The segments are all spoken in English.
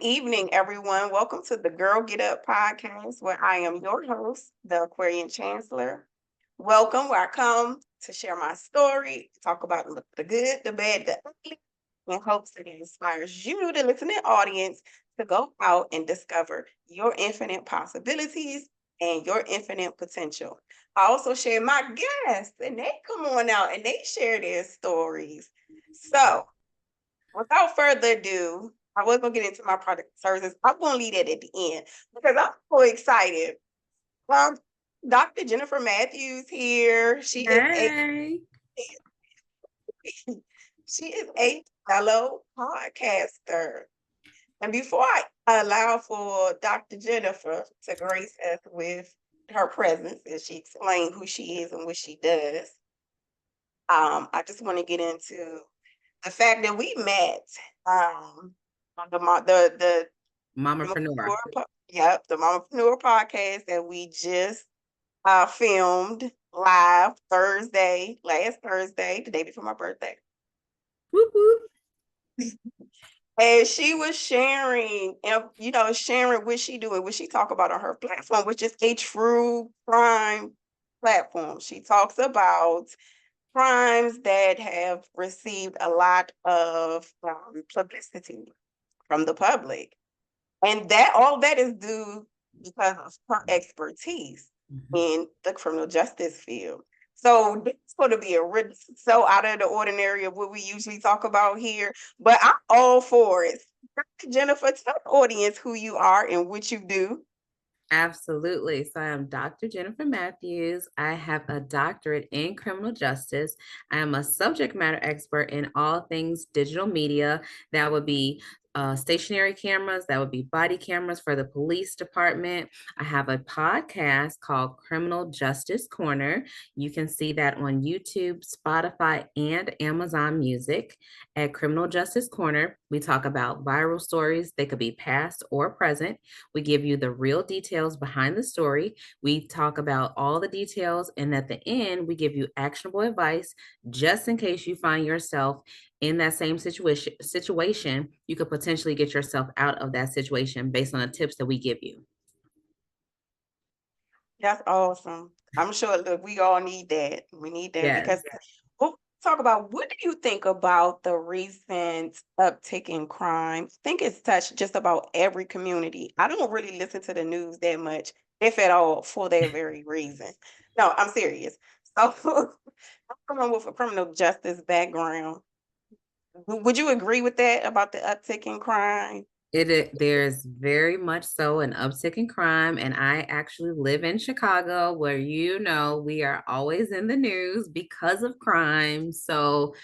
evening, everyone. Welcome to the Girl Get Up podcast, where I am your host, the Aquarian Chancellor. Welcome, where I come to share my story, talk about the good, the bad, the ugly, in hopes that it inspires you, the listening audience, to go out and discover your infinite possibilities and your infinite potential. I also share my guests, and they come on out and they share their stories. So, without further ado, I was gonna get into my product services. I'm gonna leave that at the end because I'm so excited. Um, Dr. Jennifer Matthews here. Hey. She is a fellow podcaster. And before I allow for Dr. Jennifer to grace us with her presence as she explains who she is and what she does, I just want to get into the fact that we met on the Mamapreneur. Yep, the Mompreneur podcast that we just filmed live last Thursday, the day before my birthday. Whoop, whoop. And she was sharing, and sharing what she do and what she talk about on her platform, which is a true crime platform. She talks about crimes that have received a lot of publicity from the public. And that all that is due because of her expertise Mhm. in the criminal justice field. So this is going to be a really so out of the ordinary of what we usually talk about here, but I'm all for it. Jennifer, tell the audience who you are and what you do. Absolutely. So I am Dr. Jennifer Matthews. I have a doctorate in criminal justice. I am a subject matter expert in all things digital media. That would be stationary cameras, that would be body cameras for the police department. I have a podcast called Criminal Justice Corner. You can see that on YouTube, Spotify, and Amazon Music. At Criminal Justice Corner, we talk about viral stories. They could be past or present. We give you the real details behind the story. We talk about all the details. And at the end, we give you actionable advice just in case you find yourself in that same situation. You could potentially get yourself out of that situation based on the tips that we give you. That's awesome. I'm sure, look, we all need that. We need that because Yes. we'll talk about what do you think about the recent uptick in crime? I think it's touched just about every community. I don't really listen to the news that much, if at all, for that very reason. No, I'm serious. So I'm coming with a criminal justice background. Would you agree with that about the uptick in crime? There's very much so an uptick in crime, and I actually live in Chicago, where we are always in the news because of crime. So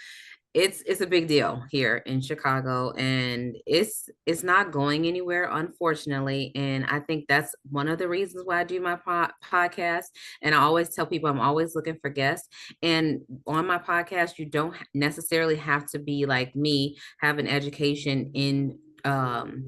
it's a big deal here in Chicago, and it's not going anywhere, unfortunately. And I think that's one of the reasons why I do my podcast. And I always tell people I'm always looking for guests. And on my podcast, you don't necessarily have to be like me, have an education in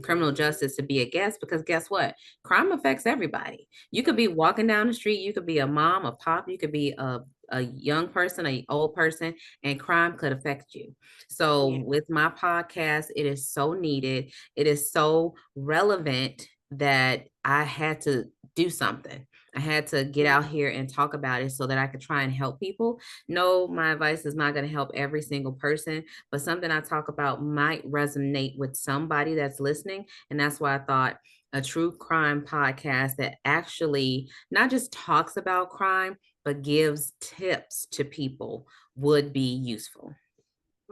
criminal justice to be a guest, because guess what, crime affects everybody. You could be walking down the street, you could be a mom, a pop, you could be a young person, a old person, and crime could affect you. So Yeah. with my podcast, it is so needed. It is so relevant that I had to do something. I had to get out here and talk about it so that I could try and help people. No, my advice is not going to help every single person, but something I talk about might resonate with somebody that's listening. And that's why I thought a true crime podcast that actually not just talks about crime, but gives tips to people would be useful.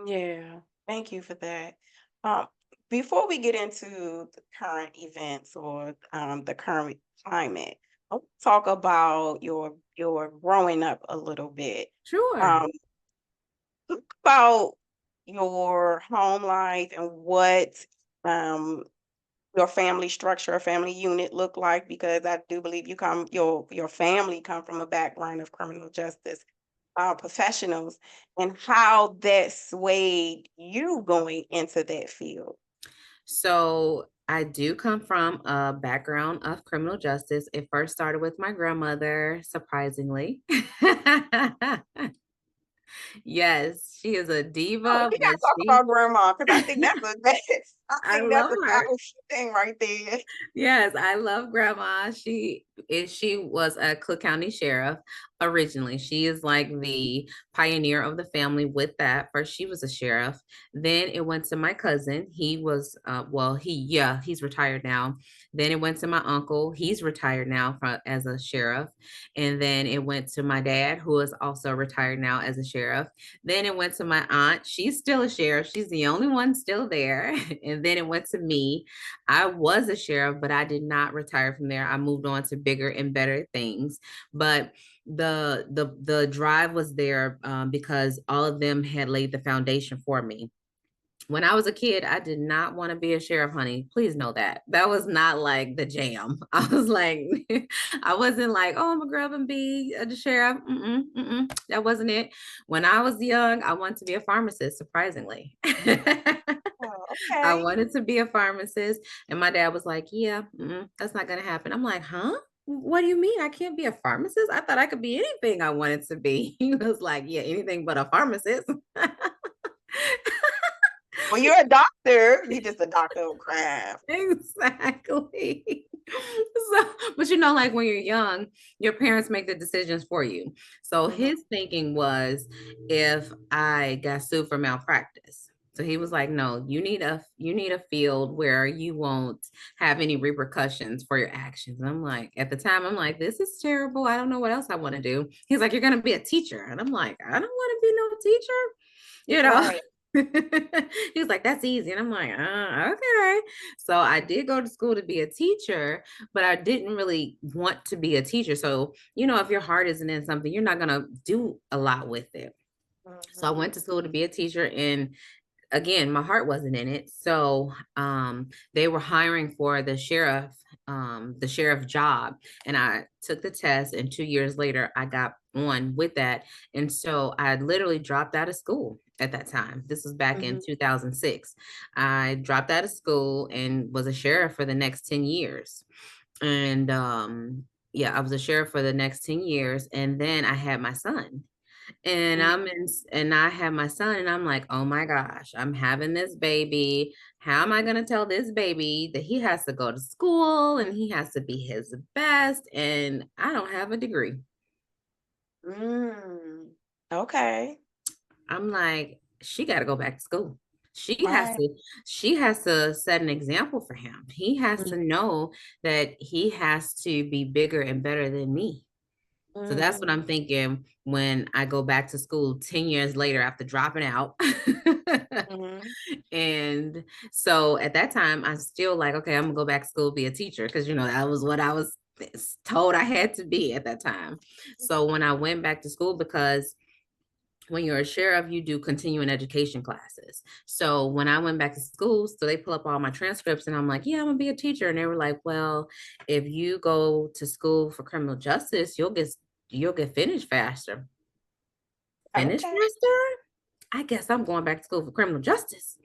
Yeah, thank you for that. Um, Before we get into the current events or the current climate, I'll talk about your growing up a little bit. Sure. Um, talk about your home life and what um your family structure or family unit look like, because I do believe your family come from a background of criminal justice professionals, and how that swayed you going into that field. So I do come from a background of criminal justice. It first started with my grandmother, surprisingly. Yes, she is a Oh, diva, we but gotta talk she about grandma because I think that's a I I think that's love a her. dope thing right there. Yes, I love grandma. She was a Cook County sheriff originally. She is like the pioneer of the family with that. First, she was a sheriff. Then it went to my cousin. He was well, he's retired now. Then it went to my uncle. He's retired now as a sheriff. And then it went to my dad, who is also retired now as a sheriff. Then it went to my aunt. She's still a sheriff. She's the only one still there. And then it went to me. I was a sheriff, but I did not retire from there. I moved on to bigger and better things. But the drive was there because all of them had laid the foundation for me. When I was a kid, I did not want to be a sheriff, honey. Please know that. That was not like the jam. I was like, I wasn't like, oh, I'm gonna grow up and be a sheriff. That wasn't it. When I was young, I wanted to be a pharmacist, surprisingly. Oh, I okay. wanted to be a pharmacist, and my dad was like, "Yeah, that's not gonna happen." I'm like, "Huh? What do you mean I can't be a pharmacist? I thought I could be anything I wanted to be." He was like, "Yeah, anything but a pharmacist." When you're a doctor, you're just a doctor of craft. Exactly. So, but you know, like when you're young, your parents make the decisions for you. So Mhm, his thinking was if I got sued for malpractice. So he was like, no, you need a field where you won't have any repercussions for your actions. And I'm like, at the time, I'm like, this is terrible. I don't know what else I want to do. He's like, you're gonna be a teacher. And I'm like, I don't want to be no teacher, you know. right. He was like, that's easy. And I'm like, okay. So I did go to school to be a teacher, but I didn't really want to be a teacher. So, if your heart isn't in something, you're not going to do a lot with it. So I Mhm, went to school to be a teacher, and again, my heart wasn't in it. So they were hiring for the sheriff job, and I took the test, and 2 years later I got on with that. And so I literally dropped out of school at that time. This was back in mhm, 2006. I dropped out of school and was a sheriff for the next 10 years. And yeah, I was a sheriff for the next 10 years, and then I had my son. And mhm. and I have my son, and I'm like, oh my gosh, I'm having this baby. How am I going to tell this baby that he has to go to school and he has to be his best? And I don't have a degree. Mm. Okay. I'm like, she got to go back to school. She has Right. to, she has to set an example for him. He has Mm, to know that he has to be bigger and better than me. So that's what mhm, I'm thinking when I go back to school 10 years later after dropping out. mhm. And so at that time, I still like, okay, I'm gonna go back to school, be a teacher, because that was what I was told I had to be at that time. So when I went back to school, because when you're a sheriff, you do continuing education classes. So when I went back to school, so they pull up all my transcripts, and I'm like, yeah, I'm gonna be a teacher. And they were like, well, if you go to school for criminal justice, you'll get finished faster. Finished Okay. faster? I guess I'm going back to school for criminal justice.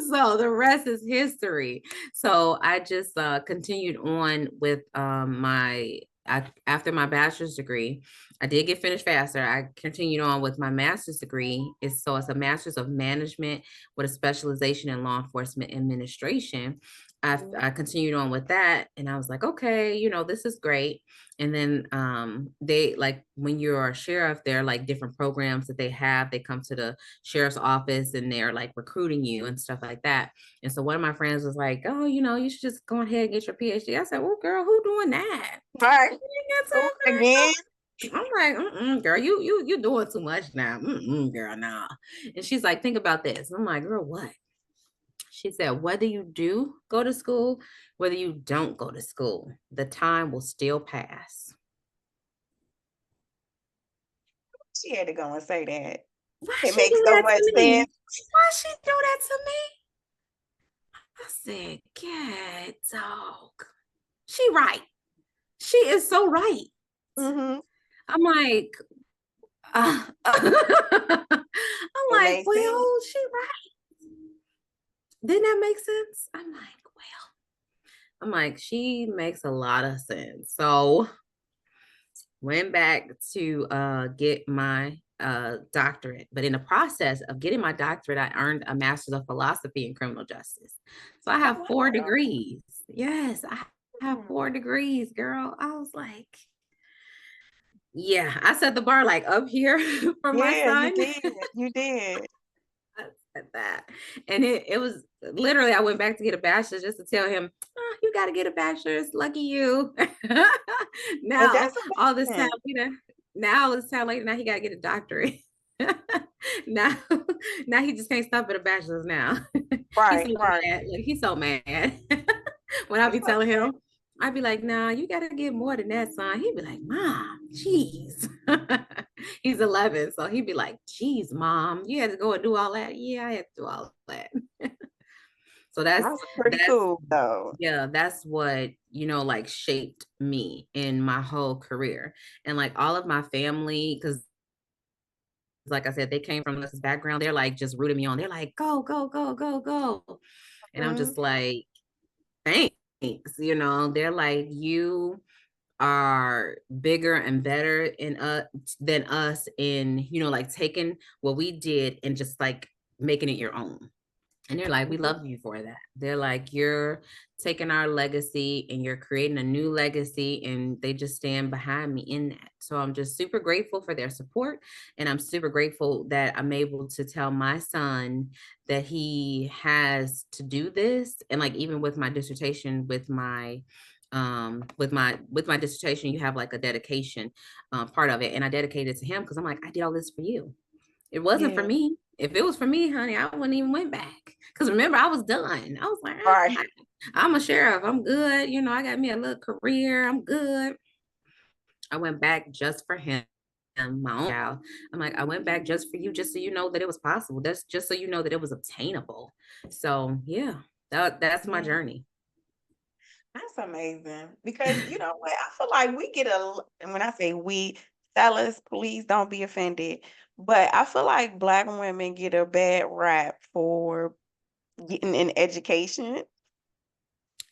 So the rest is history. So I just continued on with after my bachelor's degree. I did get finished faster. I continued on with my master's degree. It's a master's of management with a specialization in law enforcement administration. Mhm, I continued on with that, and I was like, okay, this is great. And then they, like, when you're a sheriff, there are like different programs that they have. They come to the sheriff's office and they're like recruiting you and stuff like that. And so one of my friends was like, oh, you should just go ahead and get your PhD. I said, well, girl, who doing that? right. You ain't got School time for again? that. I'm like, girl, you doing too much now. Girl, nah. And she's like, think about this. I'm like, girl, what? She said, whether you do go to school, whether you don't go to school, the time will still pass. She had to go and say that. Why It she makes do so that much to sense. me? Why she do that to me? I said, "God, dog." She right. She is so right. Mhm. I'm like, I'm It like, makes sense. well, she right. Didn't that make sense? I'm like, she makes a lot of sense. So went back to get my doctorate. But in the process of getting my doctorate, I earned a master's of philosophy in criminal justice. So I have Oh, 4 degrees. Yes, I have wow. 4 degrees, girl. I was like, yeah, I set the bar like up here for my Yeah, you son. did. You did. I said that. And it was literally, I went back to get a bachelor's just to tell him, oh, you got to get a bachelor's. Lucky you. And Now, that's all this time, amazing. now all this time later, now he got to get a doctorate. now, now he just can't stop at a bachelor's now. He's so Right, right. mad. Like, he's so mad. When I It's be telling okay. him, I'd be like, nah, you got to get more than that, son. He'd be like, Mom, jeez. He's 11, so he'd be like, geez, Mom, you had to go and do all that. Yeah, I had to do all that. So That's pretty that's cool though. yeah, that's what, like shaped me in my whole career. And like all of my family, because like I said, they came from this background, they're like just rooting me on. They're like, go, go, go, go, go. And I'm Mhm. just like, thanks. They're like, you are bigger and better than us in, like taking what we did and just like making it your own. And they're like, we Mhm. love you for that. They're like, you're taking our legacy and you're creating a new legacy. And they just stand behind me in that. So I'm just super grateful for their support. And I'm super grateful that I'm able to tell my son that he has to do this. And like, even with my dissertation, with my dissertation, you have like a dedication part of it. And I dedicated to him because I'm like, I did all this for you. It wasn't for Yeah. me. If it was for me, honey, I wouldn't even went back. Because remember, I was done. I was like, Right. I'm a sheriff. I'm good. I got me a little career. I'm good. I went back just for him, my own child. I'm like, I went back just for you, just so you know that it was possible. That's just so you know that it was obtainable. So yeah, that's my Yeah. journey. That's amazing because you know what? I feel like we get and when I say we, fellas, please don't be offended. But I feel like Black women get a bad rap for getting an education. But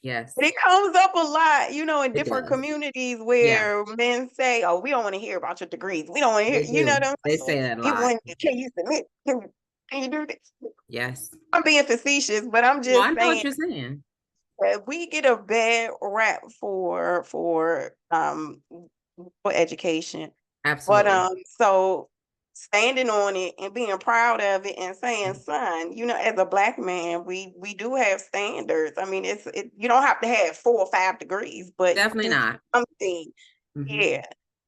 Yes, it comes up a lot, in it different does. communities Yeah, where men say, "Oh, we don't want to hear about your degrees. We don't want to hear," they you know do. what I'm They saying? say that a It lot. when can you submit? Can you do this? Yes. I'm being facetious, but I'm No, I just know what saying you're saying. that we get a bad rap for education. But Absolutely. so standing on it and being proud of it and saying, son, as a Black man, we do have standards. I mean, you don't have to have 4 or 5 degrees, but Definitely do not. something. Hmm. Yeah.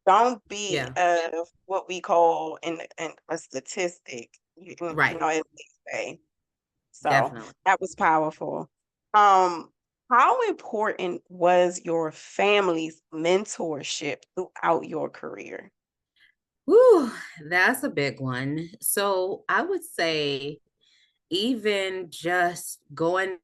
Don't be Yeah, what we call in a statistic, right. as they say. So Definitely. that was powerful. Um, how important was your family's mentorship throughout your career? Whew, that's a big one. So I would say even just going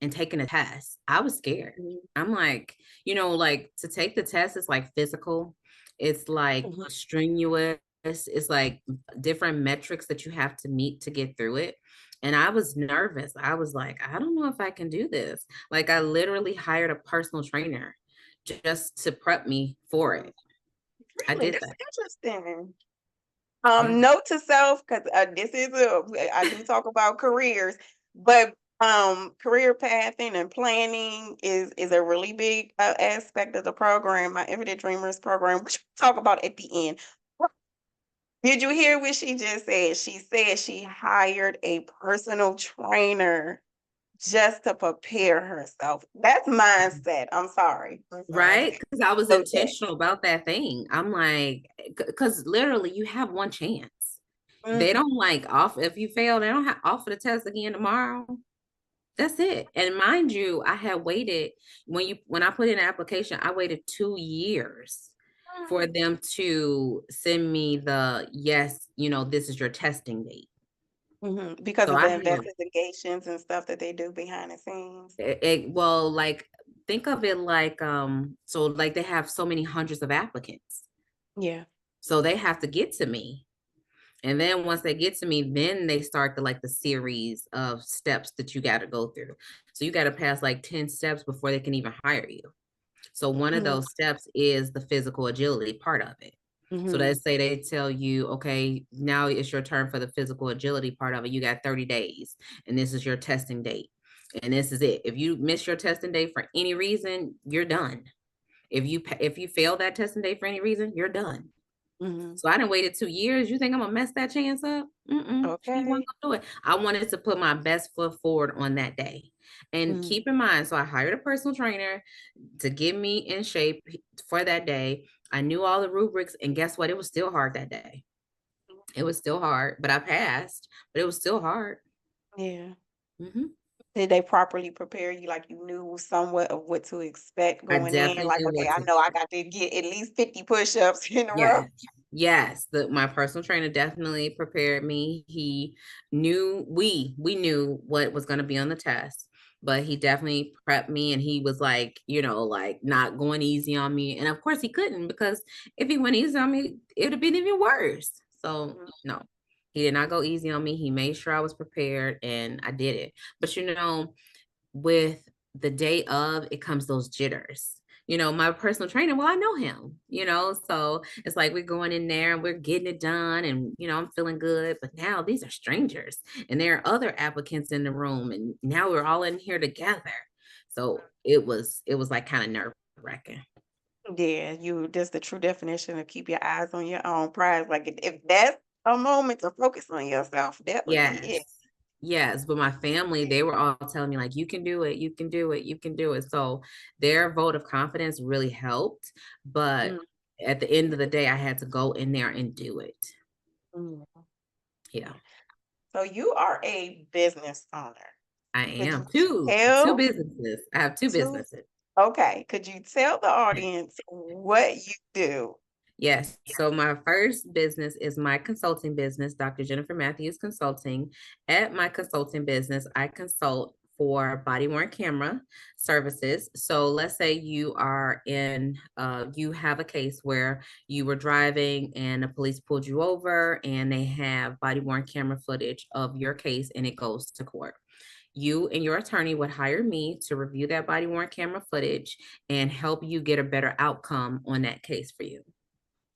and taking a test, I was scared. Mhm, I'm like, like to take the test is like physical. It's like mhm. strenuous. It's like different metrics that you have to meet to get through it. And I was nervous. I was like, I don't know if I can do this. Like I literally hired a personal trainer just to prep me for it. I Really, did that's that. interesting. Yeah. Note to self, because I do talk about careers, but career pathing and planning is a really big aspect of the program, my Everyday Dreamers program, which we'll talk about at the end. Did you hear what she just said? She said she hired a personal trainer just to prepare herself. That's mindset. I'm sorry. I'm sorry. I Right? said Because I was note that. intentional about that thing. I'm like, because literally you have one chance. They Mhm. don't like off if you fail, they don't have offer the test again tomorrow. That's it. And mind you, I had waited when I put in an application, I waited 2 years for them to send me the yes, this is your testing date. Mhm. Because So of I the had investigations and stuff that they do behind the scenes. well, like think of it like so like they have so many hundreds of applicants. Yeah. So they have to get to me. And then once they get to me, then they start the series of steps that you got to go through. So you got to pass like 10 steps before they can even hire you. So one of Mhm. those steps is the physical agility part of it. So Mm-hmm. let's say they tell you, okay, now it's your turn for the physical agility part of it. You got 30 days, and this is your testing date. And this is it. If you miss your testing date for any reason, you're done. If you fail that testing date for any reason, you're done. Mm-hmm. So I done waited 2 years. You think I'm gonna mess that chance up? She wasn't Okay. gonna do it. I wanted to put my best foot forward on that day. And Mm-hmm. keep in mind, so I hired a personal trainer to get me in shape for that day. I knew all the rubrics, and guess what? It was still hard that day. It was still hard, but I passed. But it was still hard. Yeah. hmm Did they properly prepare you? Like you knew somewhat of what to expect I going in? definitely Like, knew okay, what I to know I expect. got to get at least 50 push-ups in a row. Yes. Yes. My personal trainer definitely prepared me. He knew we knew what was going to be on the test, but he definitely prepped me, and he was like, like not going easy on me. And of course he couldn't, because if he went easy on me, it would have been even worse. So Mhm. no, he did not go easy on me. He made sure I was prepared, and I did it. But with the day of, it comes those jitters. My personal trainer, well, I know him, so it's like we're going in there and we're getting it done, and I'm feeling good. But now these are strangers, and there are other applicants in the room, and now we're all in here together. So it was like kind of nerve-wracking. Yeah, that's the true definition of keep your eyes on your own prize. Like if that's a moment to focus on yourself, that would be Yes. it. Yes, but my family, they were all telling me like, you can do it, you can do it, you can do it. So their vote of confidence really helped. But Mm, at the end of the day, I had to go in there and do it. mm. Yeah, So you are a business owner. I Could am. you Two tell businesses. I have two to businesses. okay, could you tell the audience what you do? Yes. So my first business is my consulting business, Dr. Jennifer Matthews Consulting. At my consulting business, I consult for body worn camera services. So let's say you have a case where you were driving and the police pulled you over, and they have body worn camera footage of your case, and it goes to court. You and your attorney would hire me to review that body worn camera footage and help you get a better outcome on that case for you.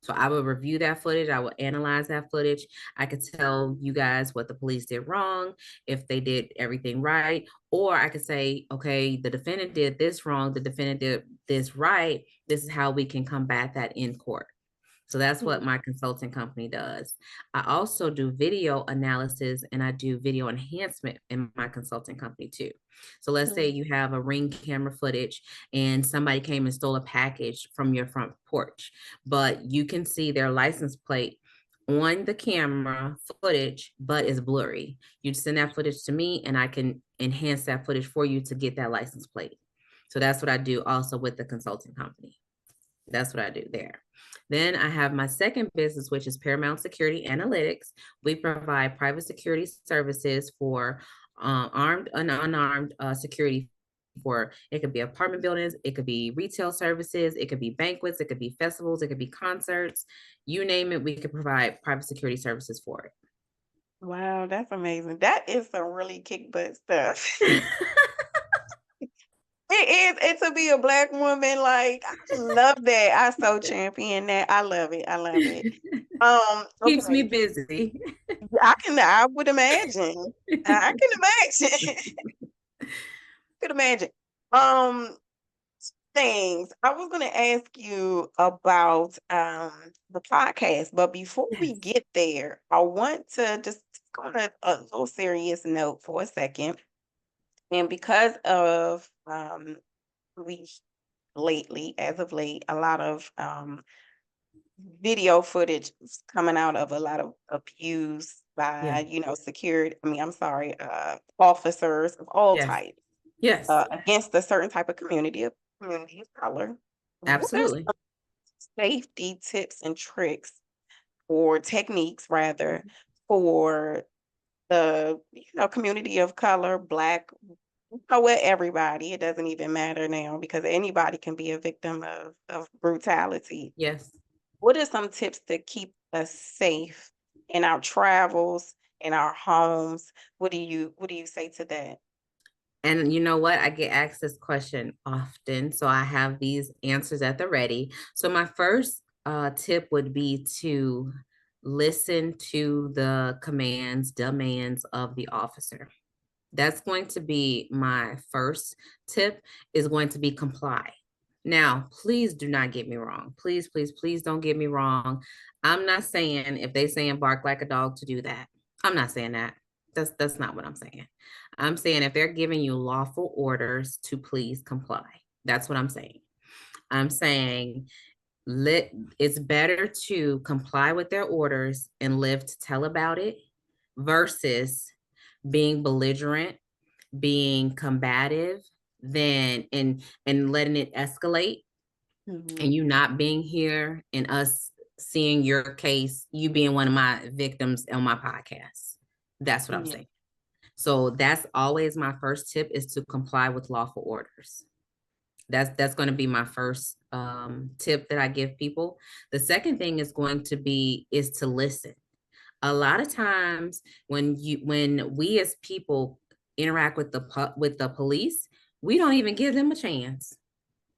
So I will review that footage. I will analyze that footage. I could tell you guys what the police did wrong, if they did everything right. Or I could say, okay, the defendant did this wrong, the defendant did this right. This is how we can combat that in court. So that's what Mhm, my consulting company does. I also do video analysis, and I do video enhancement in my consulting company too. So let's say mhm, you have a ring camera footage and somebody came and stole a package from your front porch, but you can see their license plate on the camera footage, but it's blurry. You send that footage to me, and I can enhance that footage for you to get that license plate. So that's what I do also with the consulting company. That's what I do there. Then I have my second business, which is Paramount Security Analytics. We provide private security services for armed and unarmed security. For it could be apartment buildings, it could be retail services, it could be banquets, it could be festivals, it could be concerts. You name it, we could provide private security services for wow, that's amazing. That is some really kick butt stuff. it. It is, and to be a Black woman, like, I love that. I so champion that. I love it. I love it. Keeps me Okay. busy. I would imagine. I can imagine. Could imagine. Um, things. I was gonna ask you about the podcast, but before we Yes. get there, I want to just go on a little serious note for a second. And because of we lately, as of late, a lot of video footage is coming out of a lot of abuse Yeah. by, security, I'm sorry, officers of all Yes. types Yes. against a certain type of community of color. What are Absolutely. some safety tips and tricks or techniques rather for the community of color, black, what everybody, it doesn't even matter now because anybody can be a victim of brutality. Yes. What are some tips to keep us safe in our travels, in our homes? What do you say to that? And you know what? I get asked this question often. So I have these answers at the ready. So my first tip would be to listen to the commands, demands of the officer. That's going to be my first tip, is going to be comply. Now, please do not get me wrong. Please, please, please don't get me wrong. I'm not saying if they saying bark like a dog to do that. I'm not saying that. That's not what I'm saying. I'm saying if they're giving you lawful orders to please comply. That's what I'm saying. I'm saying let it's better to comply with their orders and live to tell about it versus being belligerent, being combative, than and letting it escalate, and you not being here and us seeing your case, you being one of my victims on my podcast. That's what I'm Yeah. saying. So that's always my first tip, is to comply with lawful orders. That's going to be my first tip that I give people. The second thing is going to be is to listen. A lot of times when we as people interact with the police, we don't even give them a chance,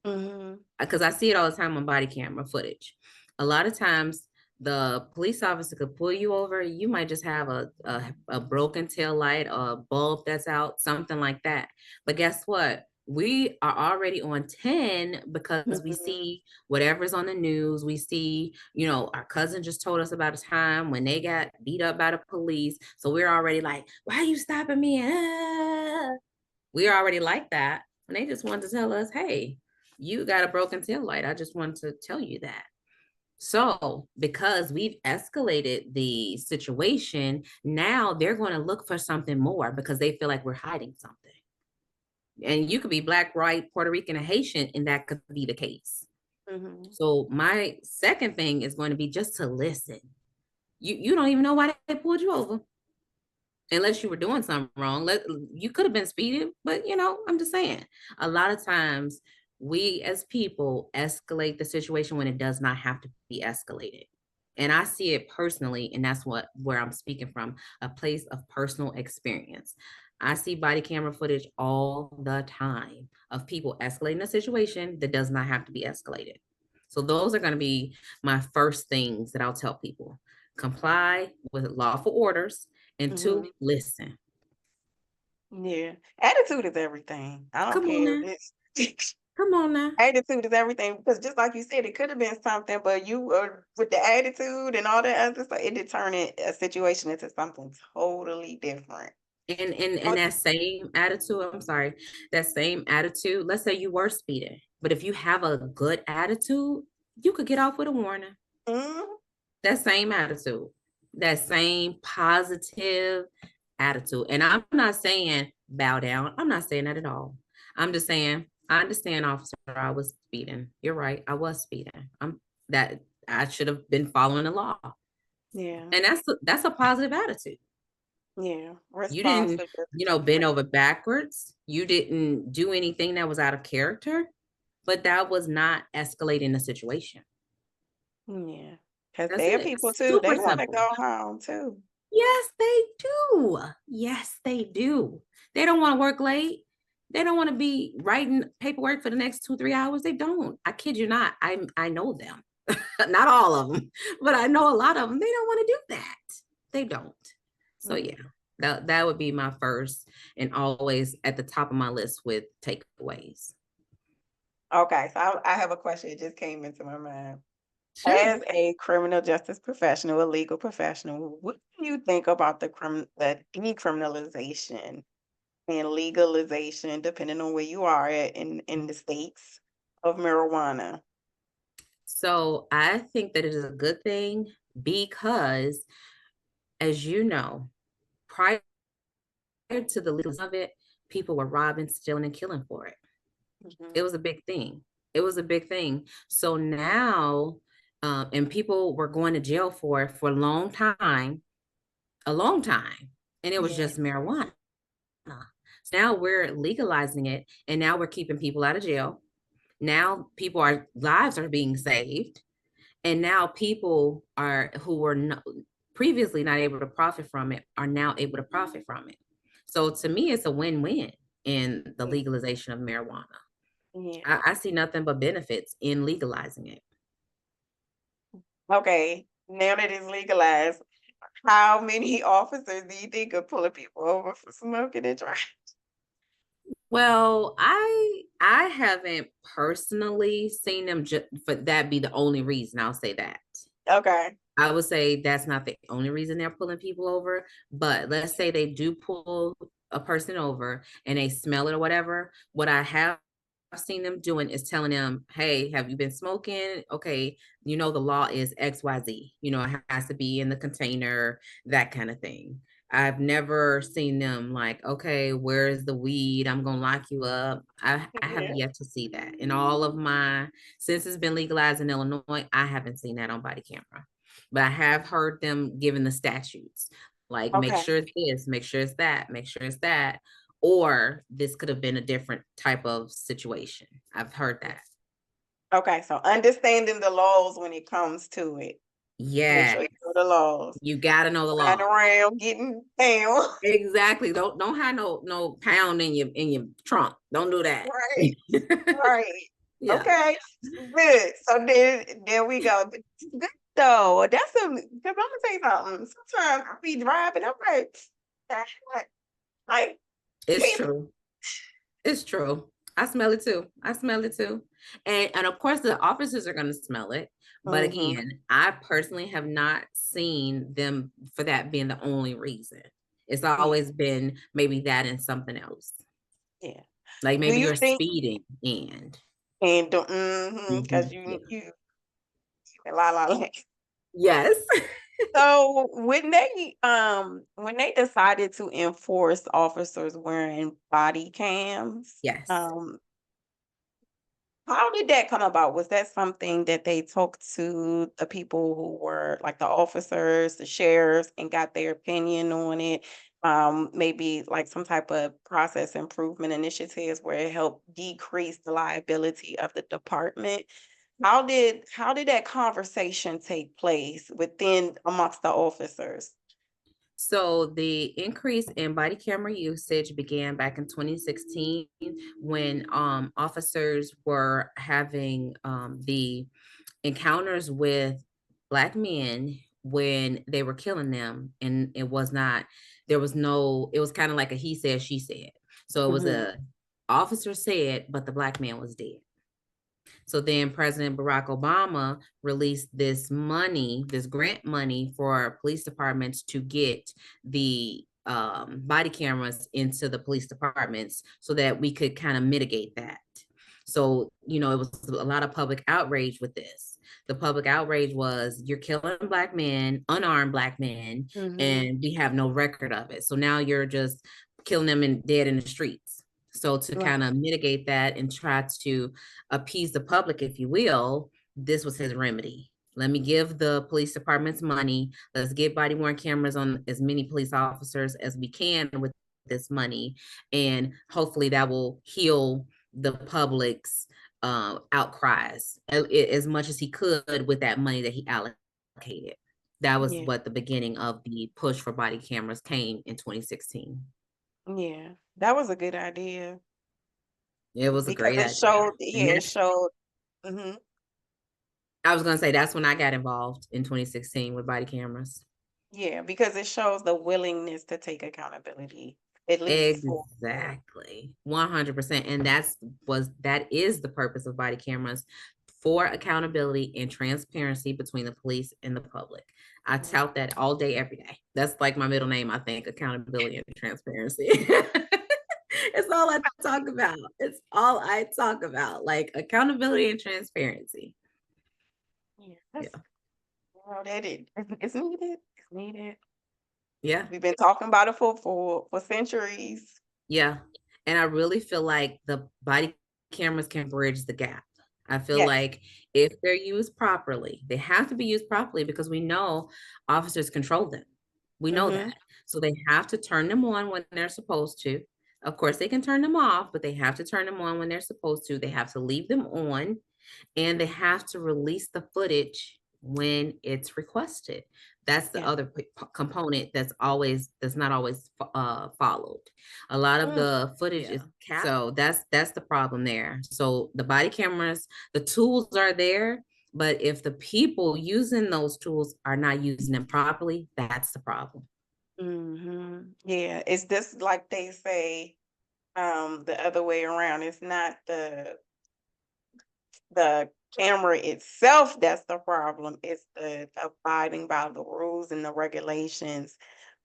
because I see it all the time on body camera footage. A lot of times the police officer could pull you over. You might just have a broken tail light, a bulb that's out, something like that. But guess what? We are already on 10 because we see whatever's on the news. We see, our cousin just told us about a time when they got beat up by the police. So we're already like, why are you stopping me? We're already like that. And they just wanted to tell us, hey, you got a broken tail light. I just wanted to tell you that. So, because we've escalated the situation, now they're going to look for something more because they feel like we're hiding something. And you could be Black, white, Puerto Rican, and Haitian, and that could be the case. So, my second thing is going to be just to listen. You don't even know why they pulled you over, unless you were doing something wrong. You could have been speeding, but I'm just saying, a lot of times we as people escalate the situation when it does not have to be escalated. And I see it personally, and that's where I'm speaking from, a place of personal experience. I see body camera footage all the time of people escalating a situation that does not have to be escalated. So those are going to be my first things that I'll tell people. Comply with lawful orders, and two, listen. Yeah. Attitude is everything. I don't Come on care. now. Come on now. Attitude is everything, because just like you said, it could have been something, but you were with the attitude and all that other stuff, it did turn a situation into something totally different. And that same attitude, I'm sorry, that same attitude, let's say you were speeding, but if you have a good attitude, you could get off with a warning. Mhm. That same attitude, that same positive attitude. And I'm not saying bow down. I'm not saying that at all. I'm just saying, I understand, officer, I was speeding. You're right. I was speeding. I should have been following the law. Yeah. And that's a positive attitude. Yeah. You didn't, Responsive is bend different. over backwards. You didn't do anything that was out of character, but that was not escalating the situation. Yeah. Because That's they're it. people too. Super They want to simple. go home too. Yes, they do. Yes, they do. They don't want to work late. They don't want to be writing paperwork for the next 2-3 hours. They don't. I kid you not. I know them. Not all of them, but I know a lot of them. They don't want to do that. They don't. So yeah, that would be my first, and always at the top of my list with takeaways. Okay, so I have a question. It just came into my mind. Sure. As a criminal justice professional, a legal professional, what do you think about the decriminalization and legalization, depending on where you are at in the states, of marijuana? So I think that it is a good thing because, as you know, prior to the legalization of it, people were robbing, stealing, and killing for it. It Mhm. was a big thing. It was a big thing. So now, and people were going to jail for it for a long time, and it was Yeah. just marijuana. So now we're legalizing it, and now we're keeping people out of jail. Now lives are being saved, and now people who were previously not able to profit from it are now able to profit from it. So to me, it's a win-win in the Yeah. legalization of marijuana. Yeah. I see nothing but benefits in legalizing it. Okay, now that it's legalized, how many officers do you think are pulling people over for smoking and driving? Well, I haven't personally seen them for that be the only reason. I'll say that. Okay. I would say that's not the only reason they're pulling people over, but let's say they do pull a person over and they smell it or whatever. What I have seen them doing is telling them, "Hey, have you been smoking? Okay, you know the law is XYZ. You know, it has to be in the container, that kind of thing." I've never seen them like, "Okay, where's the weed? I'm gonna lock you up." I have Yeah. yet to see that. In all of my since it's been legalized in Illinois, I haven't seen that on body camera. But I have heard them given the statutes, like make Okay. sure it's this, make sure it's that, make sure it's that, or this could have been a different type of situation. I've heard that. Okay. So understanding the laws when it comes to it. Make Yeah, sure you know the laws. you got to know the Riding laws. around getting down. Exactly. Don't have no pound in your trunk. Don't do that. Right. Right. Yeah. Okay. Good. So there we go. But it's good though. That's a because I'm gonna tell you something. Sometimes I be driving, I'm like, "Ah, like It's people." true. It's true. I smell it too. I smell it too. And of course the officers are gonna smell it. But Mhm. again, I personally have not seen them for that being the only reason. It's Yeah. always been maybe that and something else. Yeah. Like Do maybe you you're think speeding and and do mhm, because yeah. you la la la. Yes. So when they decided to enforce officers wearing body cams, Yes. how did that come about? Was that something that they talked to the people who were like the officers, the sheriffs, and got their opinion on it? Maybe like some type of process improvement initiatives where it helped decrease the liability of the department. How did that conversation take place within amongst the officers? So the increase in body camera usage began back in 2016 when officers were having the encounters with black men when they were killing them, and it was not there was no it was kind of like a he said she said. So it was Mhm. a officer said, but the black man was dead. So then President Barack Obama released this money, this grant money for police departments to get the body cameras into the police departments so that we could kind of mitigate that. So, it was a lot of public outrage with this. The public outrage was you're killing black men, unarmed black men, Mhm. and we have no record of it. So now you're just killing them and dead in the streets. So to Right. kind of mitigate that and try to appease the public, if you will, this was his remedy. Let me give the police departments money. Let's get body worn cameras on as many police officers as we can with this money. And hopefully that will heal the public's outcries as much as he could with that money that he allocated. That was Yeah. what the beginning of the push for body cameras came in 2016. Yeah. That was a good idea It was a because great it idea. showed And yeah, it that's showed mhm. I was gonna say that's when I got involved in 2016 with body cameras. Yeah, because it shows the willingness to take accountability, at least for Exactly. 100%. And that is the purpose of body cameras, for accountability and transparency between the police and the public. I Mhm. tout that all day, every day. That's like my middle name, I think, accountability and transparency. It's all I talk about. It's all I talk about, like accountability and transparency. Yeah, Yeah. that's that it's needed. It's needed. Yeah. We've been talking about it for centuries. Yeah. And I really feel like the body cameras can bridge the gap. I feel Yes. like if they're used properly, they have to be used properly because we know officers control them. We know Mhm. that. So they have to turn them on when they're supposed to. Of course, they can turn them off, but they have to turn them on when they're supposed to. They have to leave them on, and they have to release the footage when it's requested. That's the Yeah. other component that's not always followed. A lot of Mm. the footage is capped, so that's the problem there. So the body cameras, the tools are there, But if the people using those tools are not using them properly, that's the problem. Yeah. Is this like they say, the other way around? It's not the camera itself that's the problem. It's the abiding by the rules and the regulations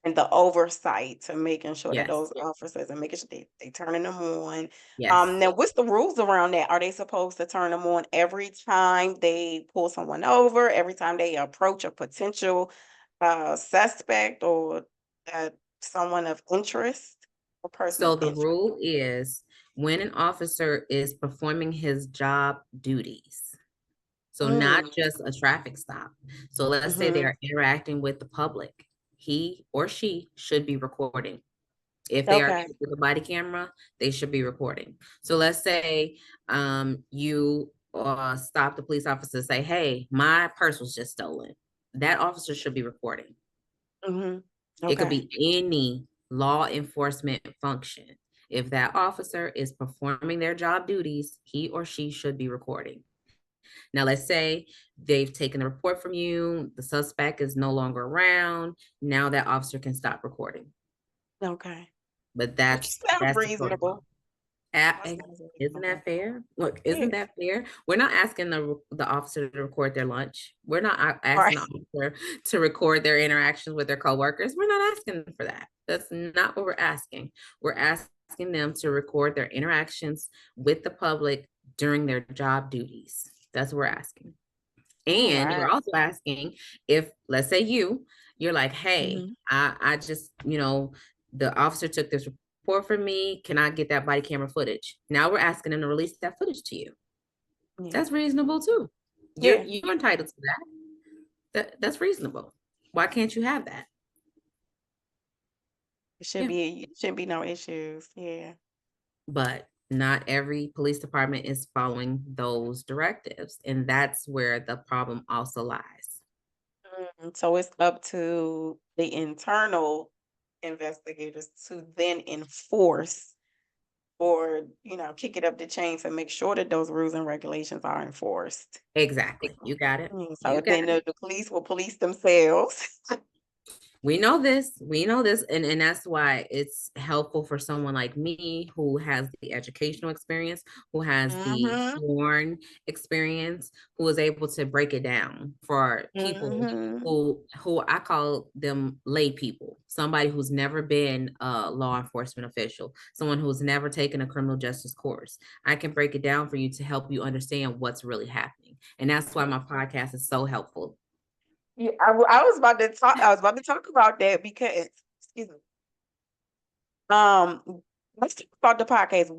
and the oversight to making sure that Yes. those officers and making sure they turning them on. Yes. Now what's the rules around that? Are they supposed to turn them on every time they pull someone over, every time they approach a potential suspect or uh, someone of interest or person of So the interest? rule is when an officer is performing his job duties, so not Mm, just a traffic stop. So let's say they hmm. are interacting with the public. He or she should be recording. If they are Okay. with a body camera, they should be recording. So let's say you stop the police officer, say, "Hey, my purse was just stolen." That officer should be recording. Hmm. It could Okay. be any law enforcement function. If that officer is performing their job duties, he or she should be recording. Now, let's say they've taken the report from you, the suspect is no longer around. Now that officer can stop recording. Okay. But Which sounds that's the reasonable. protocol. That sounds Isn't reasonable. that fair? Look, isn't Yeah. that fair? We're not asking the officer to record their lunch. We're not asking Right. the officer to record their interactions with their coworkers. We're not asking for that. That's not what we're asking. We're asking them to record their interactions with the public during their job duties. That's what we're asking. All And right. you're also asking if, let's say you're like, hey, Mhm. I just, the officer took this report from me. Can I get that body camera footage? Now we're asking them to release that footage to you. Yeah. That's reasonable too. Yeah. You're entitled to that. That's reasonable. Why can't you have that? Yeah. It shouldn't be no issues. Yeah. But not every police department is following those directives. And that's where the problem also lies. So it's up to the internal investigators to then enforce or, kick it up the chain to make sure that those rules and regulations are enforced. Exactly. You got it. So You got then it. the police will police themselves. We know this, and that's why it's helpful for someone like me who has the educational experience, who has the Mhm. sworn experience, who is able to break it down for people Mhm. who I call them lay people, somebody who's never been a law enforcement official, someone who's never taken a criminal justice course. I can break it down for you to help you understand what's really happening. And that's why my podcast is so helpful. Yeah, I was about to talk. I was about to talk about that because, excuse me. Let's talk about the podcast.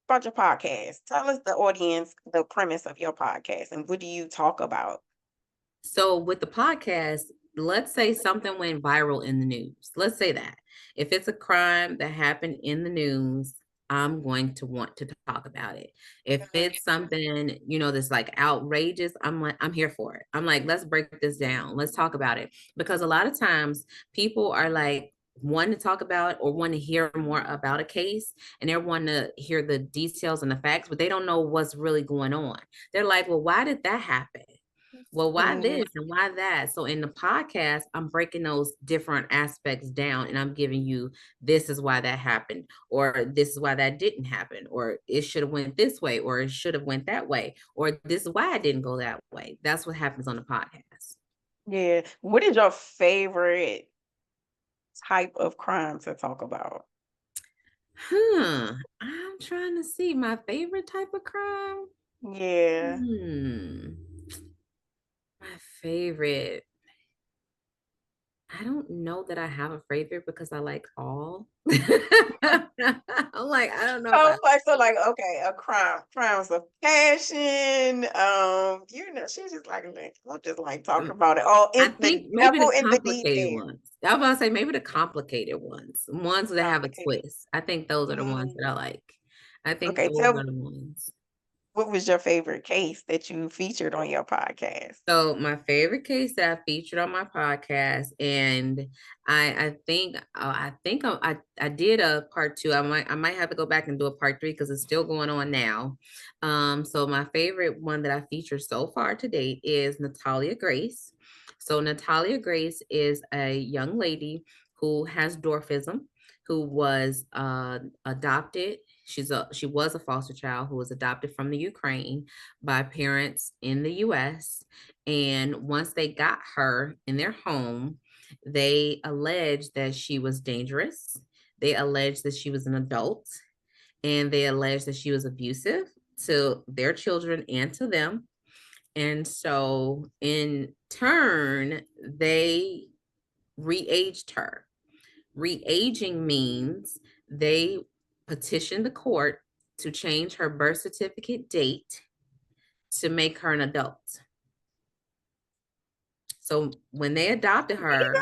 About your podcast. Tell us the audience the premise of your podcast and what do you talk about? So with the podcast, let's say something went viral in the news. Let's say that. If it's a crime that happened in the news, I'm going to want to talk about it. If it's something, that's like outrageous, I'm here for it. I'm like, let's break this down. Let's talk about it. Because a lot of times people are like, want to talk about or want to hear more about a case and they're wanting to hear the details and the facts, but they don't know what's really going on. They're like, well, why did that happen? Well, why Mhm. this and why that? So in the podcast, I'm breaking those different aspects down and I'm giving you this is why that happened, or this is why that didn't happen, or it should have went this way, or it should have went that way, or this is why it didn't go that way. That's what happens on the podcast. Yeah. What is your favorite type of crime to talk about? I'm trying to see my favorite type of crime. Yeah. Hmm. My favorite. I don't know that I have a favorite because I like all. I'm like, I don't know if I So like, okay, a crimes of passion. She's just like, I'll just like talk um, about it. Oh, I it's the think maybe devil the in the complicated detail. ones. I was about to say maybe the complicated ones that have a Complicated. twist. I think those are the ones Mm, that I like. I think okay, those are the ones. What was your favorite case that you featured on your podcast? So my favorite case that I featured on my podcast, and I did a part two. I might have to go back and do a part three because it's still going on now. So my favorite one that I featured so far to date is Natalia Grace. So Natalia Grace is a young lady who has dwarfism, who was adopted. She was a foster child who was adopted from the Ukraine by parents in the US. And once they got her in their home, they alleged that she was dangerous. They alleged that she was an adult, and they alleged that she was abusive to their children and to them. And so, in turn, they re-aged her. Re-aging means they petitioned the court to change her birth certificate date to make her an adult. So when they adopted her,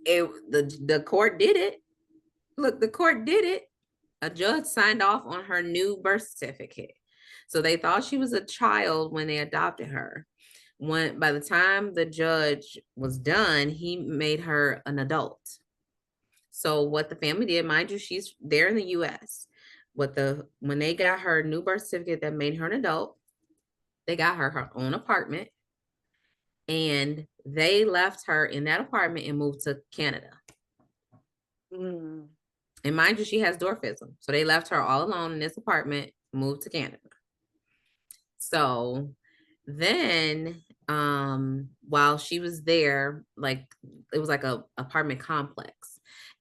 the court did it. Look, the court did it. A judge signed off on her new birth certificate. So they thought she was a child when they adopted her. When by the time the judge was done, he made her an adult. So what the family did, mind you, she's there in the US. When they got her new birth certificate that made her an adult, they got her own apartment, and they left her in that apartment and moved to Canada. Mm. And mind you, she has dwarfism. So they left her all alone in this apartment, moved to Canada. So then while she was there, like it was like a apartment complex.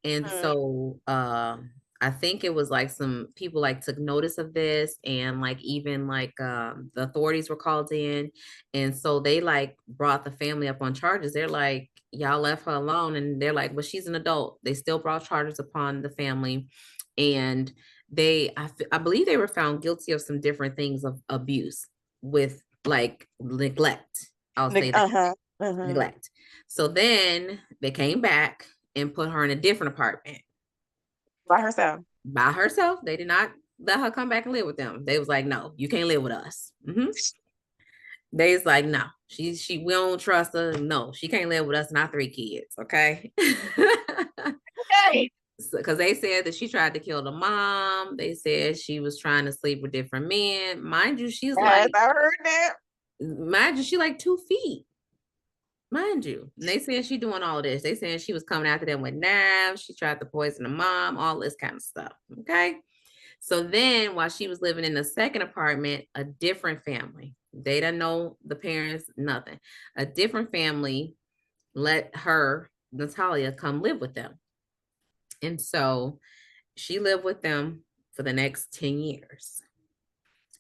And so I think it was like some people like took notice of this, and like even like the authorities were called in, and so they like brought the family up on charges. They're like, y'all left her alone, and they're like, well, she's an adult. They still brought charges upon the family, and I believe they were found guilty of some different things of abuse with like neglect. I'll say that. Neglect. So then they came back and put her in a different apartment By herself. by herself. They did not let her come back and live with them. They was like, no, you can't live with us. They was like, no, we don't trust her. No, she can't live with us and our 3 kids. Okay. Okay. Because they said that she tried to kill the mom. They said she was trying to sleep with different men. Mind you, she's Yes, like, I heard that. mind you, she like 2 feet. Mind you. And they saying she doing all this. They saying she was coming after them with knives. She tried to poison the mom, all this kind of stuff. Okay. So then while she was living in the second apartment, a different family, they didn't know the parents, nothing. A different family let her, Natalia, come live with them. And so she lived with them for the next 10 years.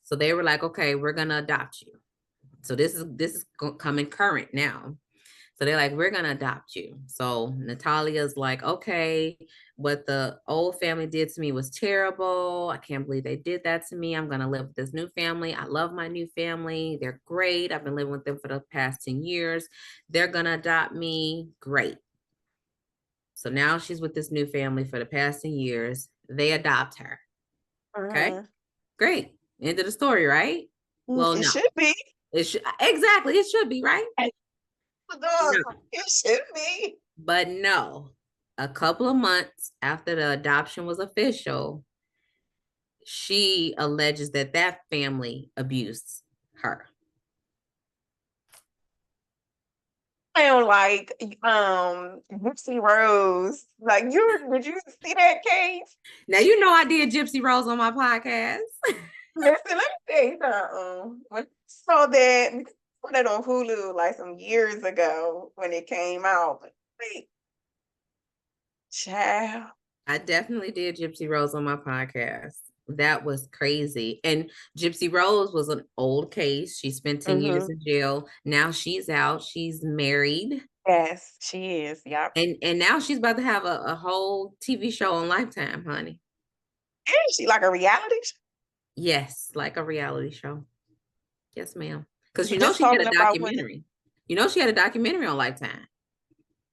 So they were like, okay, we're going to adopt you. So this is coming current now. So they're like, we're going to adopt you. So Natalia's like, okay, what the old family did to me was terrible. I can't believe they did that to me. I'm going to live with this new family. I love my new family. They're great. I've been living with them for the past 10 years. They're going to adopt me. Great. So now she's with this new family for the past 10 years. They adopt her. Okay. Great. End of the story, right? Well, It no. should be. Exactly. It should be, right? No, it should be. But no, a couple of months after the adoption was official, she alleges that family abused her. And like Gypsy Rose. Like did you see that case? Now you know I did Gypsy Rose on my podcast. Listen, let me tell you something. When I saw that on Hulu like some years ago when it came out. Wait, child. I definitely did Gypsy Rose on my podcast. That was crazy. And Gypsy Rose was an old case. She spent 10 years in jail. Now she's out. She's married. Yes, she is. Yep. And now she's about to have a whole TV show on Lifetime, honey. Is she like a reality show? Yes, like a reality show. Yes, ma'am. Because you know Just she had talking a about when documentary. You know she had a documentary on Lifetime.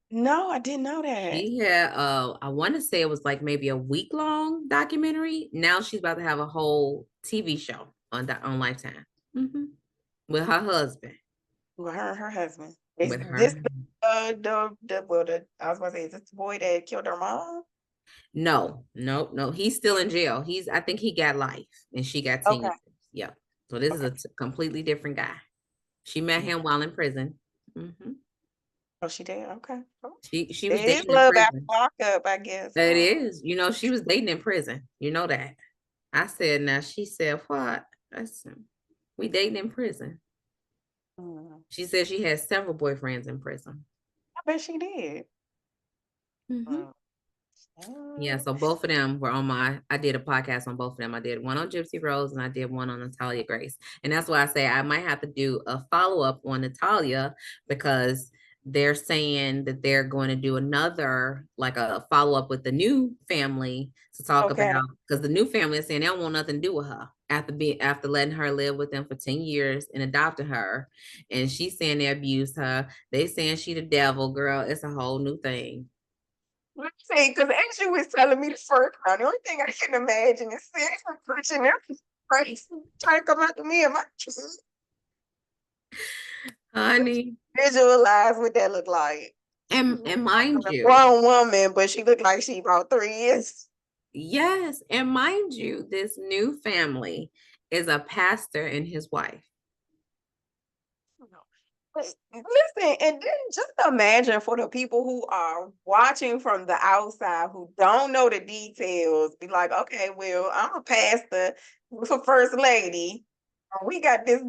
No, I didn't know that. She had I want to say it was like maybe a week-long documentary. Now she's about to have a whole TV show. on Lifetime. hmm With her husband. With her and her husband. Is With this her. the I was about to say, is this the boy that killed her mom? No, no, no. He's still in jail. I think he got life and she got 10 Okay. years. Yeah. So this is Okay. a completely different guy. She met Mm. him while in prison. hmm Oh, she did? Okay. Oh. She was It is dating in love after prison. lockup, I guess. It is. She was dating in prison. You know that. I said, now she said, what? I said, we dating in prison. Mm. She said she had several boyfriends in prison. I bet she did. hmm Mm. Yeah, Mm. so both of them were I did a podcast on both of them. I did one on Gypsy Rose and I did one on Natalia Grace. And that's why I say I might have to do a follow-up on Natalia because they're saying that they're going to do another, like a follow-up with the new family to talk Okay. about, because the new family is saying they don't want nothing to do with her after letting her live with them for 10 years and adopting her. And she's saying they abused her. They saying she the devil, girl. It's a whole new thing. Let's see, because as you was telling me the first time, the only thing I can imagine is seeing her pushing her face trying to come out to me and my kids. Honey. Visualize what that look like. And mind A you, grown woman, but she looked like she about 3 years. yes, and mind you, this new family is a pastor and his wife. But listen, and then just imagine for the people who are watching from the outside who don't know the details, be like, okay, well, I'm a pastor with a first lady. We got this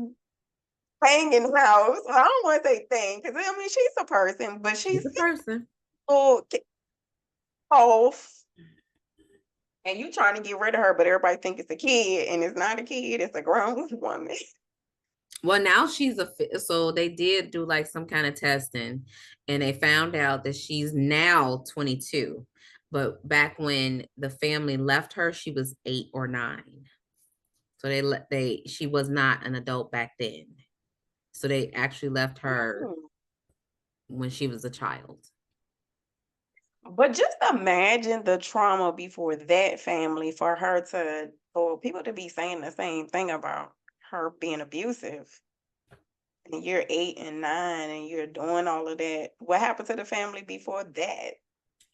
hanging house. I don't want to say thing because I mean she's a person, but she's She's a person. little off. And you trying to get rid of her, but everybody think it's a kid, and it's not a kid; it's a grown woman. Well, now so they did do like some kind of testing and they found out that she's now 22. But back when the family left her, she was 8 or 9. So she was not an adult back then. So they actually left her Mm. when she was a child. But just imagine the trauma before that family for people to be saying the same thing about her being abusive. And you're 8 and 9 and you're doing all of that. What happened to the family before that?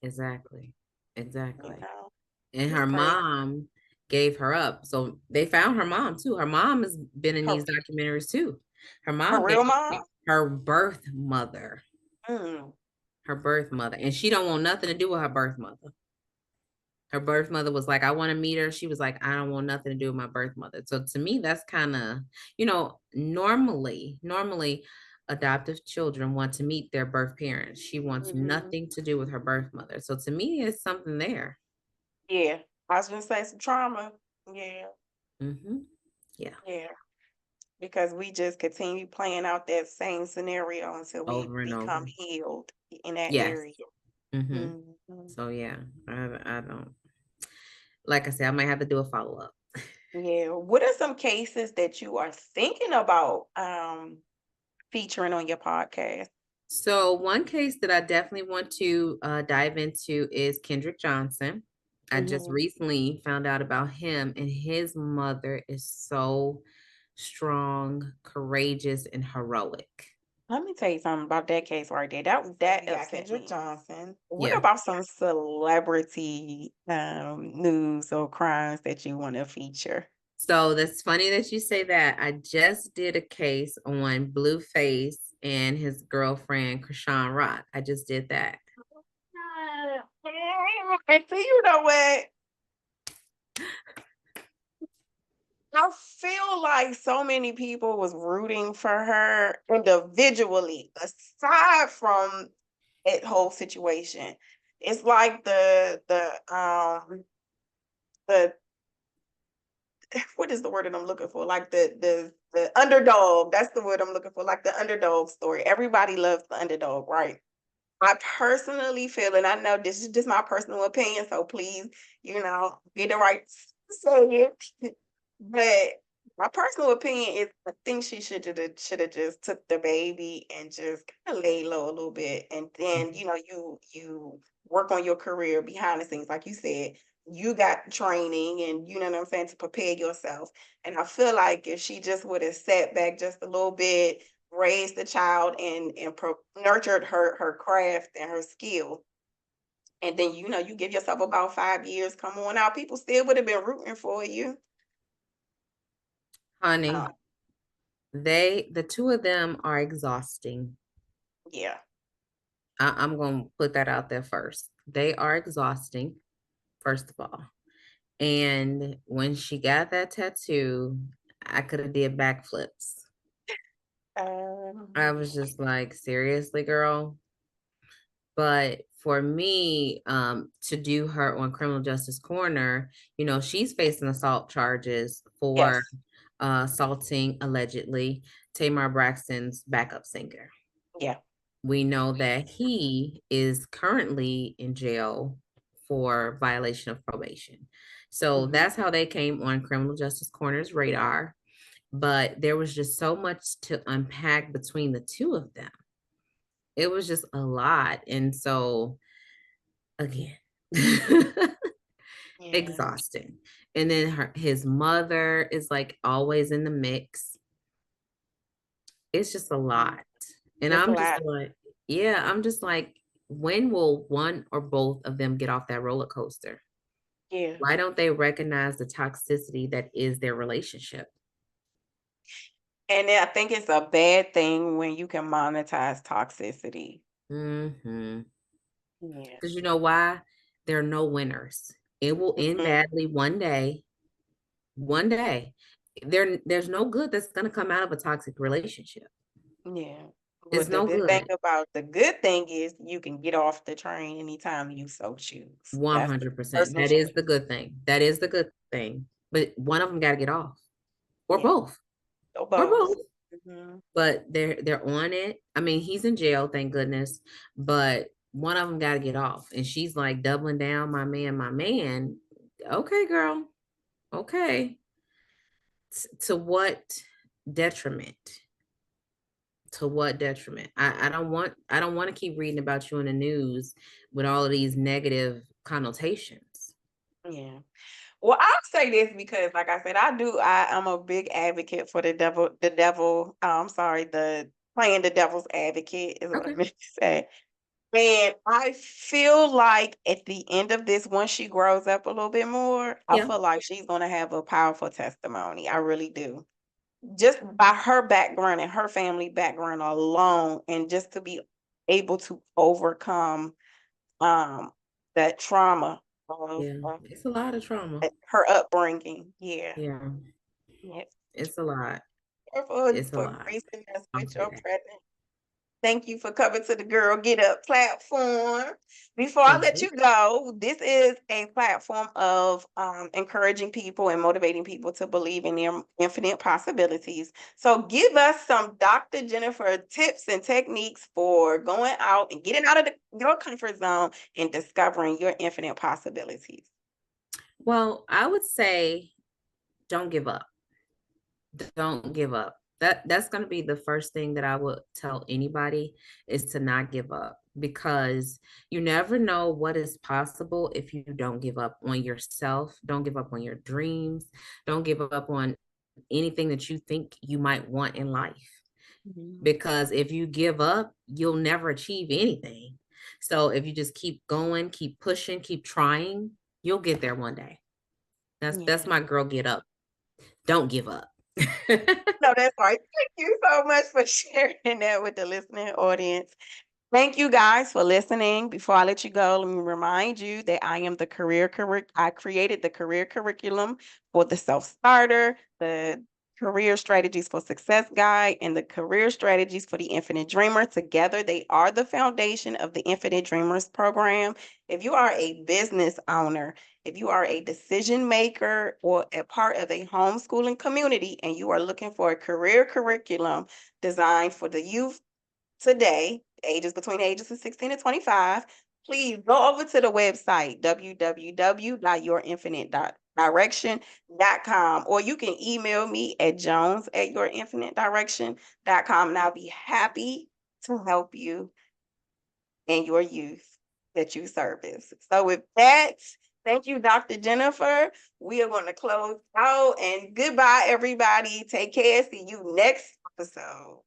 Exactly. You Exactly. know, And it's her crazy. mom gave her up. So they found her mom too. Her mom has been in Her, these documentaries too. Her her mom gave real mom? her birth mother, Mm. her birth mother, and she don't want nothing to do with her birth mother. Her birth mother was like, I want to meet her. She was like, I don't want nothing to do with my birth mother. So to me, that's kind of, normally adoptive children want to meet their birth parents. She wants Mhm. nothing to do with her birth mother. So to me, it's something there. Yeah, I was gonna say some trauma. Yeah, hmm Yeah. yeah. Because we just continue playing out that same scenario until we Over and become over. healed in that Yes. area. hmm Mhm. So yeah, I don't, like I said, I might have to do a follow-up. Yeah. What are some cases that you are thinking about featuring on your podcast? So one case that I definitely want to dive into is Kendrick Johnson. I just Mhm. recently found out about him, and his mother is so strong, courageous, and heroic. Let me tell you something about that case right there. That Yeah, upset Kendrick me. Johnson. What Yeah. about some celebrity news or crimes that you want to feature? So that's funny that you say that. I just did a case on Blueface and his girlfriend, Krishan Rock. I just did that. And see, you know what? I feel like so many people was rooting for her individually, aside from that whole situation. It's like the what is the word that I'm looking for? Like the underdog. That's the word I'm looking for. Like the underdog story. Everybody loves the underdog, right? I personally feel, and I know this is just my personal opinion, so please, get the right to say it. But my personal opinion is, I think she should have just took the baby and just kind of lay low a little bit, and then you work on your career behind the scenes, like you said. you got training and you know what I'm saying to prepare yourself. And I feel like if she just would have sat back just a little bit, raised the child and nurtured her craft and her skill, and then you give yourself about 5 years, come on out, people still would have been rooting for you. Honey, Um, the two of them are exhausting. yeah. I'm going to put that out there first. They are exhausting, first of all. And when she got that tattoo, I could have did backflips. I Um, was just like, seriously, girl. But for me, to do her on Criminal Justice Corner, she's facing assault charges for yes. assaulting allegedly Tamar Braxton's backup singer. Yeah. We know that he is currently in jail for violation of probation. So Mhm. that's how they came on Criminal Justice Corner's radar. But there was just so much to unpack between the two of them. It was just a lot. And so, again, Yeah. exhausting. And then his mother is like always in the mix. It's just a Mhm. lot. And It's a I'm just lot. like, yeah, I'm just like, when will one or both of them get off that roller coaster? Yeah. Why don't they recognize the toxicity that is their relationship? And then I think it's a bad thing when you can monetize toxicity. Mm-hmm. Yeah. Because you know why? There are no winners. It will end Mhm. badly one day. One day. There's no good that's gonna come out of a toxic relationship. Yeah. It's But the no good thing good. about the good thing is you can get off the train anytime you so choose. That's the 100%. personal That is the choice. good thing. That is the good thing. But one of them got to get off, or Yeah. both, So or both. both. Mhm. But they're on it. I mean, he's in jail, thank goodness. But one of them got to get off, and she's like doubling down, my man, my man. Okay, girl. Okay. To what detriment? To what detriment? I don't want to keep reading about you in the news with all of these negative connotations. Yeah. Well, I'll say this because, like I said, I'm a big advocate for I'm sorry, the playing the devil's advocate is what I Okay. meant to say. And I feel like at the end of this, once she grows up a little bit more, I Yeah. feel like she's going to have a powerful testimony. I really do. Just by her background and her family background alone, and just to be able to overcome um that trauma Yeah. of It's a lot of trauma. her upbringing. Yeah. Yeah. Yeah. It's a lot. It's a For lot. gracing us I'll with say your that. presence. Thank you for coming to the Girl Get Up platform. Before I Thank let you. you go, this is a platform of encouraging people and motivating people to believe in their infinite possibilities. So, give us some Dr. Jennifer tips and techniques for going out and getting out of your comfort zone and discovering your infinite possibilities. Well, I would say don't give up. Don't give up. That's going to be the first thing that I would tell anybody is to not give up, because you never know what is possible if you don't give up on yourself, don't give up on your dreams, don't give up on anything that you think you might want in life. Mhm. Because if you give up, you'll never achieve anything. So if you just keep going, keep pushing, keep trying, you'll get there one day. That's Yeah. my girl get up. Don't give up. No, that's right. Thank you so much for sharing that with the listening audience. Thank you guys for listening. Before I let you go, let me remind you that I created the career curriculum for the self-starter, the career strategies for success guide, and the career strategies for the infinite dreamer. Together, they are the foundation of the Infinite Dreamers program. If you are a business owner, if you are a decision maker or a part of a homeschooling community and you are looking for a career curriculum designed for the youth today, ages between the ages of 16 and 25, please go over to the website www.yourinfinitedirection.com, or you can email me at jones@yourinfinitedirection.com, and I'll be happy to help you and your youth that you service. So with that, Thank you, Dr. Jennifer. We are going to close out and goodbye, everybody. Take care. See you next episode.